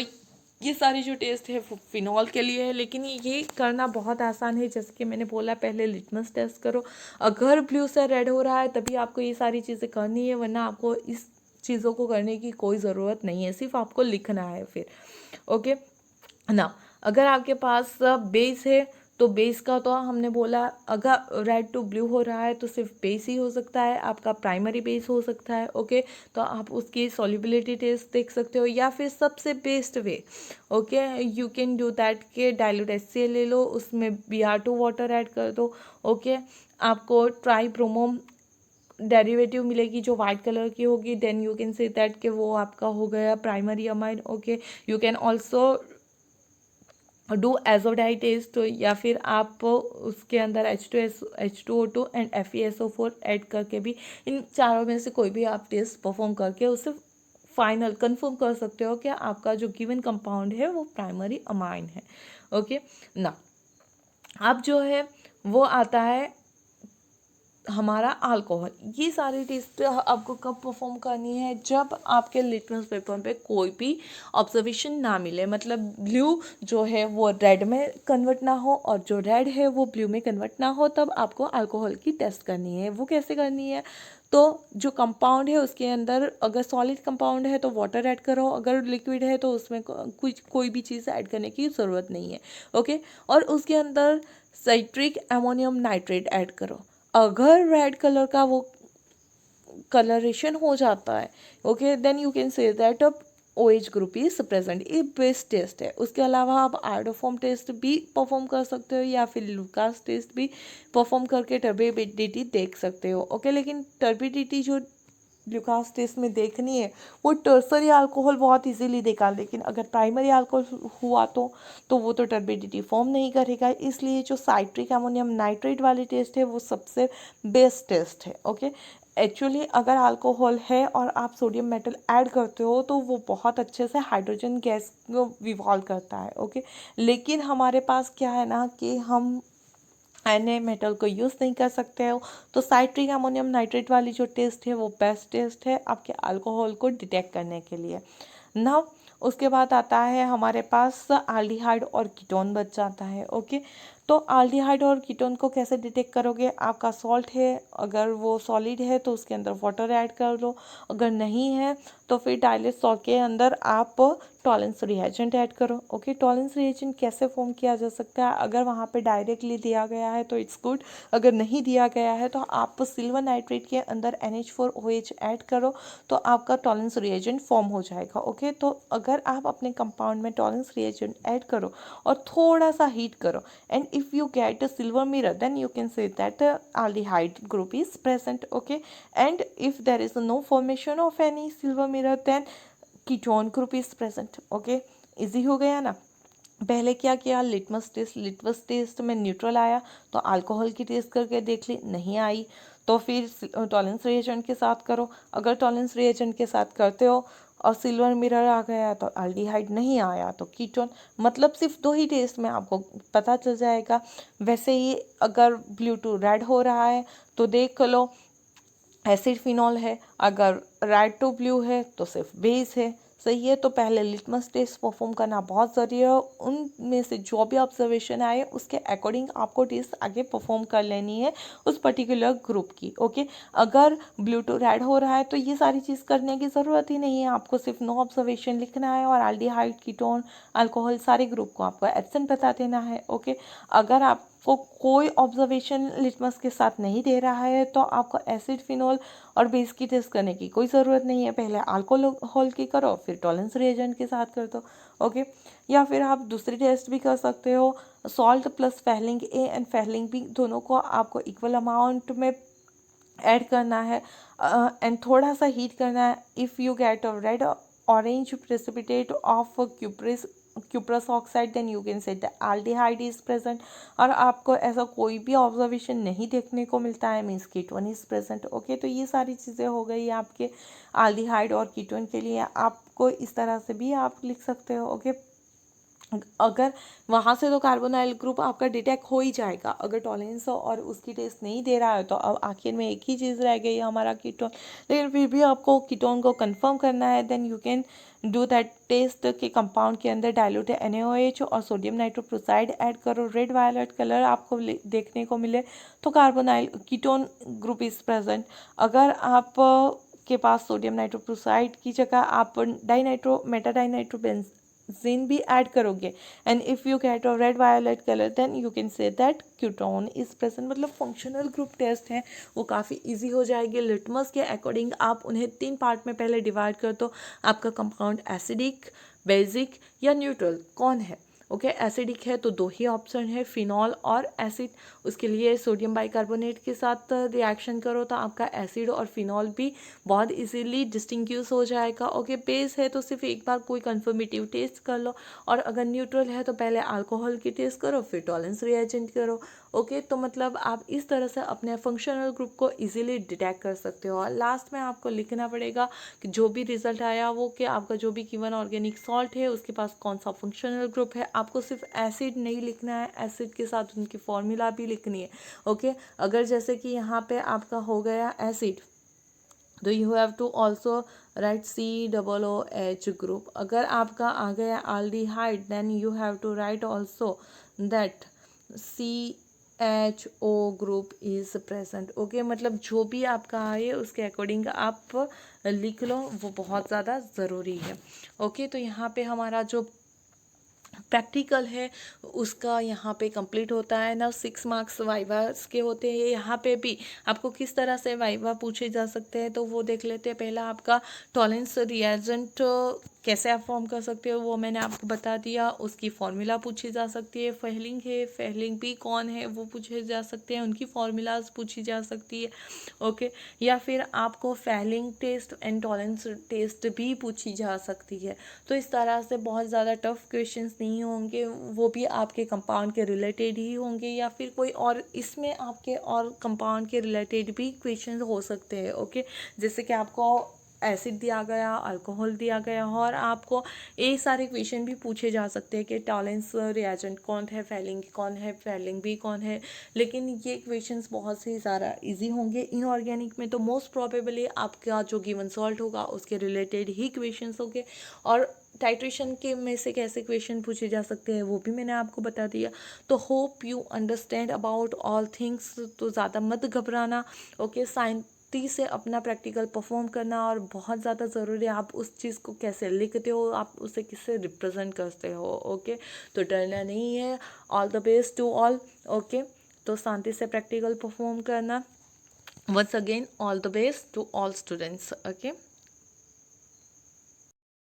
ये सारी जो टेस्ट है फिनॉल के लिए है, लेकिन ये करना बहुत आसान है। जैसे कि मैंने बोला, पहले लिटमस टेस्ट करो। अगर ब्लू से रेड हो रहा है तभी आपको ये सारी चीज़ें करनी है, वरना आपको इस चीज़ों को करने की कोई ज़रूरत नहीं है, सिर्फ आपको लिखना है फिर। ओके ना, अगर आपके पास बेस है तो बेस का तो हमने बोला, अगर रेड टू ब्लू हो रहा है तो सिर्फ बेस ही हो सकता है, आपका प्राइमरी बेस हो सकता है। ओके, तो आप उसकी सॉल्युबिलिटी टेस्ट देख सकते हो, या फिर सबसे best way okay you can do that के डाइल्यूट HCl ले लो, उसमें Br2 वाटर ऐड कर दो। ओके, आपको ट्राई ब्रोमो डेरिवेटिव मिलेगी जो वाइट कलर की होगी, then you can say that कि वो आपका हो गया primary amine. Okay, you can also do azo dye test, या फिर आप उसके अंदर H2O2 एंड FeSO4 ऐड करके भी, इन चारों में से कोई भी आप टेस्ट परफॉर्म करके उससे फाइनल कंफर्म कर सकते हो कि आपका जो गिवन कंपाउंड है वो प्राइमरी अमाइन है। ओके ना, अब जो है वो आता है हमारा अल्कोहल। ये सारी टेस्ट आपको कब परफॉर्म करनी है, जब आपके लिटमस पेपर पे कोई भी ऑब्जर्वेशन ना मिले, मतलब ब्लू जो है वो रेड में कन्वर्ट ना हो और जो रेड है वो ब्लू में कन्वर्ट ना हो, तब आपको अल्कोहल की टेस्ट करनी है। वो कैसे करनी है, तो जो कंपाउंड है उसके अंदर अगर सॉलिड कंपाउंड है तो वाटर ऐड करो, अगर लिक्विड है तो उसमें कुछ कोई भी चीज़ ऐड करने की ज़रूरत नहीं है। ओके, और उसके अंदर साइट्रिक अमोनियम नाइट्रेट ऐड करो। अगर रेड कलर का वो कलरेशन हो जाता है, okay, then you can say that a OH group is present. ये बेस्ट टेस्ट है। उसके अलावा आप आयोडोफॉर्म टेस्ट भी परफॉर्म कर सकते हो, या फिर लुकास टेस्ट भी परफॉर्म करके टर्बिडिटी देख सकते हो। ओके, लेकिन टर्बिडिटी जो लुकास टेस्ट में देखनी है वो टर्सरी अल्कोहल बहुत इजीली देखा, लेकिन अगर प्राइमरी अल्कोहल हुआ तो वो तो टर्बिडिटी फॉर्म नहीं करेगा। इसलिए जो साइट्रिक अमोनियम नाइट्रेट वाली टेस्ट है वो सबसे बेस्ट टेस्ट है। ओके, एक्चुअली अगर अल्कोहल है और आप सोडियम मेटल ऐड करते हो तो वो बहुत अच्छे से हाइड्रोजन गैस को विवॉल्व करता है। ओके, लेकिन हमारे पास क्या है ना कि हम Na मेटल को यूज़ नहीं कर सकते हो, तो साइट्रिक अमोनियम नाइट्रेट वाली जो टेस्ट है वो बेस्ट टेस्ट है आपके अल्कोहल को डिटेक्ट करने के लिए। नाउ उसके बाद आता है हमारे पास एल्डिहाइड और कीटोन बच जाता है। ओके, तो एल्डिहाइड और कीटोन को कैसे डिटेक्ट करोगे, आपका सॉल्ट है, अगर वो सॉलिड है तो उसके अंदर वाटर ऐड कर लो, अगर नहीं है तो फिर डाइल्यूट सॉल्ट के अंदर आप टॉलेंस रिएजेंट ऐड करो। ओके, टॉलेंस रिएजेंट कैसे फॉर्म किया जा सकता है, अगर वहाँ पे डायरेक्टली दिया गया है तो इट्स गुड, अगर नहीं दिया गया है तो आप सिल्वर नाइट्रेट के अंदर NH4OH ऐड करो तो आपका टॉलेंस रिएजेंट फॉर्म हो जाएगा। ओके, तो अगर आप अपने कंपाउंड में टॉलेंस रिएजेंट ऐड करो और थोड़ा सा हीट करो, and if you get a silver mirror, then you can say that aldehyde group is present. Okay, and if there is no formation of any silver mirror, then ketone group is present. Okay, easy हो गया ना। पहले क्या किया, litmus test में neutral आया तो alcohol की टेस्ट करके देख ली, नहीं आई तो फिर टॉलेंस रिएजेंट के साथ करो। अगर टॉलेंस रिएजेंट के साथ करते हो और सिल्वर मिरर आ गया तो एल्डिहाइड, नहीं आया तो कीटोन। मतलब सिर्फ 2 ही टेस्ट में आपको पता चल जाएगा। वैसे ही अगर ब्लू टू रेड हो रहा है तो देख लो एसिड फिनॉल है, अगर रेड टू ब्लू है तो सिर्फ बेस है। सही है, तो पहले लिटमस टेस्ट परफॉर्म करना बहुत ज़रूरी है। उनमें से जो भी ऑब्जर्वेशन आए उसके अकॉर्डिंग आपको टेस्ट आगे परफॉर्म कर लेनी है उस पर्टिकुलर ग्रुप की। ओके, अगर ब्लू टू रेड हो रहा है तो ये सारी चीज़ करने की ज़रूरत ही नहीं है, आपको सिर्फ नो ऑब्जर्वेशन लिखना है और एल्डिहाइड, कीटोन, अल्कोहल सारे ग्रुप को आपको एब्सेंट बता देना है। ओके, अगर आपको कोई ऑब्जर्वेशन लिटमस के साथ नहीं दे रहा है तो आपको एसिड फिनॉल और बेस की टेस्ट करने की कोई ज़रूरत नहीं है, पहले अल्कोहल की करो फिर टॉलेंस रिएजेंट के साथ कर दो। ओके, या फिर आप दूसरी टेस्ट भी कर सकते हो, salt plus Fehling A and Fehling B दोनों को आपको इक्वल अमाउंट में ऐड करना है एंड थोड़ा सा हीट करना है. If you get a red orange precipitate of cuprous oxide then you can say the aldehyde is present. और आपको ऐसा कोई भी ऑब्जर्वेशन नहीं देखने को मिलता है means ketone is present. Okay, तो ये सारी चीज़ें हो गई आपके एल्डिहाइड और कीटोन के लिए. आपको इस तरह से भी आप लिख सकते हो. ओके, अगर वहाँ से तो कार्बोनाइल ग्रुप आपका डिटेक्ट हो ही जाएगा. अगर टॉलेंस और उसकी टेस्ट नहीं दे रहा है तो अब आखिर में एक ही चीज़ रह गई हमारा कीटोन. लेकिन फिर भी आपको कीटोन को कंफर्म करना है. Then you can do that test के कंपाउंड के अंदर डाइल्यूट NaOH और सोडियम नाइट्रोक्लोराइड ऐड करो. रेड वायलेट कलर आपको देखने को मिले तो carbonyl ketone group is present. अगर आप के पास सोडियम नाइट्रोक्लोराइड की जगह आप डाइनाइट्रो मेटाडाइनाइट्रोबेंजीन भी ऐड करोगे and if you get a red violet colour then you can say that ketone is present. मतलब फंक्शनल ग्रुप टेस्ट है वो काफ़ी इजी हो जाएगी. लिटमस के अकॉर्डिंग आप उन्हें 3 पार्ट में पहले डिवाइड कर दो. आपका कंपाउंड एसिडिक, बेसिक या न्यूट्रल कौन है. ओके, एसिडिक है तो 2 ही ऑप्शन है, फिनॉल और एसिड. उसके लिए सोडियम बाइकार्बोनेट के साथ रिएक्शन करो तो आपका एसिड और फिनॉल भी बहुत इजीली डिस्टिंग्विश हो जाएगा. ओके, बेस है तो सिर्फ एक बार कोई कंफर्मेटिव टेस्ट कर लो. और अगर न्यूट्रल है तो पहले अल्कोहल की टेस्ट करो फिर टॉलेंस रिएजेंट करो. ओके, तो मतलब आप इस तरह से अपने फंक्शनल ग्रुप को इजीली डिटेक्ट कर सकते हो. और लास्ट में आपको लिखना पड़ेगा कि जो भी रिजल्ट आया वो कि आपका जो भी गिवन ऑर्गेनिक सॉल्ट है उसके पास कौन सा फंक्शनल ग्रुप है. आपको सिर्फ एसिड नहीं लिखना है, एसिड के साथ उनकी फॉर्मूला भी लिखनी है. ओके, अगर जैसे कि यहाँ पे आपका हो गया एसिड तो you have to also write COOH group. अगर आपका आ गया aldehyde then you have to write also that CHO group is present. Okay, मतलब जो भी आपका आए उसके अकॉर्डिंग आप लिख लो, वो बहुत ज़्यादा ज़रूरी है. ओके, तो यहाँ पे हमारा जो प्रैक्टिकल है उसका यहाँ पे कंप्लीट होता है ना. 6 मार्क्स वाइवास के होते हैं. यहाँ पे भी आपको किस तरह से वाइवा पूछे जा सकते हैं तो वो देख लेते हैं. पहला आपका टॉलेंस रिएजेंट कैसे आप फॉर्म कर सकते हो वो मैंने आपको बता दिया. उसकी फॉर्मूला पूछी जा सकती है. फेलिंग है, फेलिंग भी कौन है वो पूछे जा सकते हैं, उनकी फॉर्मूलाज पूछी जा सकती है. ओके, या फिर आपको Fehling test and Tollens test भी पूछी जा सकती है. तो इस तरह से बहुत ज़्यादा टफ क्वेश्चंस नहीं होंगे, वो भी आपके कंपाउंड के रिलेटेड ही होंगे या फिर कोई और इसमें आपके और कंपाउंड के रिलेटेड भी क्वेश्चंस हो सकते हैं. ओके, जैसे कि आपको एसिड दिया गया, अल्कोहल दिया गया और आपको ये सारे क्वेश्चन भी पूछे जा सकते हैं कि टॉलेंस रिएजेंट कौन है, फेलिंग भी कौन है. लेकिन ये क्वेश्चंस बहुत ही ज़्यादा इजी होंगे. इनऑर्गेनिक में तो मोस्ट प्रोबेबली आपका जो गिवन सॉल्ट होगा उसके रिलेटेड ही क्वेश्चंस होंगे. और टाइट्रेशन के में से कैसे क्वेश्चन पूछे जा सकते हैं वो भी मैंने आपको बता दिया. तो hope you understand about all things. तो ज़्यादा मत घबराना. ओके, शांति से अपना प्रैक्टिकल परफॉर्म करना और बहुत ज़्यादा ज़रूरी है आप उस चीज़ को कैसे लिखते हो, आप उसे किससे रिप्रेजेंट करते हो. ओके, तो डरना नहीं है. All the best to all. Okay, तो शांति से प्रैक्टिकल परफॉर्म करना. Once again all the best to all students. Okay.